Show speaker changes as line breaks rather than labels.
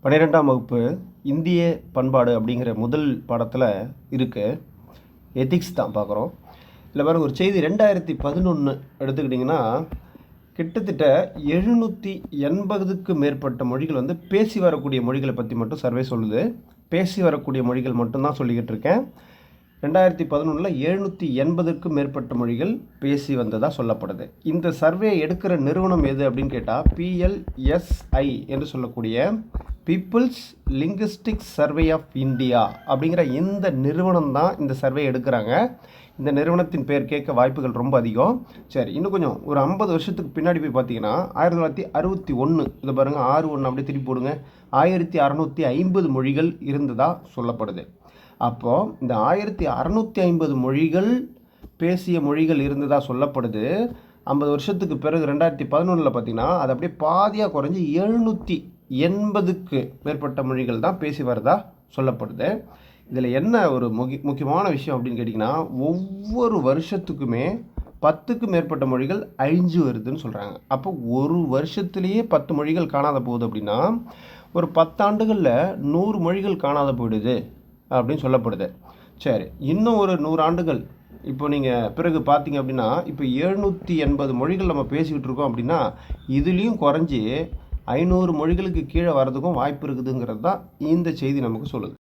12ஆம் வகுப்பு இந்திய பண்பாடு அப்படிங்கிற முதல் பாடத்தில் இருக்குது. எத்திக்ஸ் தான் பார்க்குறோம். இதில் பாருங்க, ஒரு செய்தி 2011 எடுத்துக்கிட்டிங்கன்னா கிட்டத்தட்ட 780க்கு மேற்பட்ட மொழிகள் பேசி வரக்கூடிய மொழிகளை பற்றி மட்டும் சர்வே சொல்லுது. பேசி வரக்கூடிய மொழிகள் மட்டும்தான் சொல்லிக்கிட்டு இருக்கேன். 2011 780க்கும் மேற்பட்ட மொழிகள் பேசி வந்ததாக சொல்லப்படுது. இந்த சர்வே எடுக்கிற நிறுவனம் எது அப்படின்னு கேட்டால் PLSI என்று சொல்லக்கூடிய peoples linguistic survey of India அப்படிங்கிற இந்த நிறுவனம் தான் இந்த சர்வே எடுக்கிறாங்க. இந்த நிறுவனத்தின் பேர் கேட்க வாய்ப்புகள் ரொம்ப அதிகம். சரி, இன்னும் கொஞ்சம் ஒரு 50 வருஷத்துக்கு பின்னாடி போய் பார்த்தீங்கன்னா 1961 இதை பாருங்கள், 61 அப்படியே திருப்பி போடுங்க, 1650 மொழிகள் இருந்ததாக சொல்லப்படுது. அப்போது இந்த 1650 மொழிகள் பேசிய மொழிகள் இருந்ததாக சொல்லப்படுது. 50 வருஷத்துக்கு பிறகு 2011 பார்த்தீங்கன்னா அது அப்படியே பாதியாக குறைஞ்சி 780க்கு மேற்பட்ட மொழிகள் தான் பேசி வரதா சொல்லப்படுது. இதில் என்ன ஒரு முக்கியமான விஷயம் அப்படின்னு கேட்டிங்கன்னா, ஒவ்வொரு வருஷத்துக்குமே 10க்கு மேற்பட்ட மொழிகள் அழிஞ்சு வருதுன்னு சொல்கிறாங்க. அப்போ ஒரு வருஷத்துலேயே 10 மொழிகள் காணாத போகுது அப்படின்னா ஒரு 10 ஆண்டுகளில் 100 மொழிகள் காணாத போயிடுது அப்படின்னு சொல்லப்படுது. சரி, இன்னும் ஒரு 100 ஆண்டுகள் இப்போ நீங்கள் பிறகு பார்த்தீங்க அப்படின்னா இப்போ 780 மொழிகள் நம்ம பேசிக்கிட்டு இருக்கோம் அப்படின்னா இதுலேயும் குறைஞ்சி 500 மொழிகளுக்கு கீழே வர்றதுக்கும் வாய்ப்பு இருக்குதுங்கிறது தான் இந்த செய்தி நமக்கு சொல்லுது.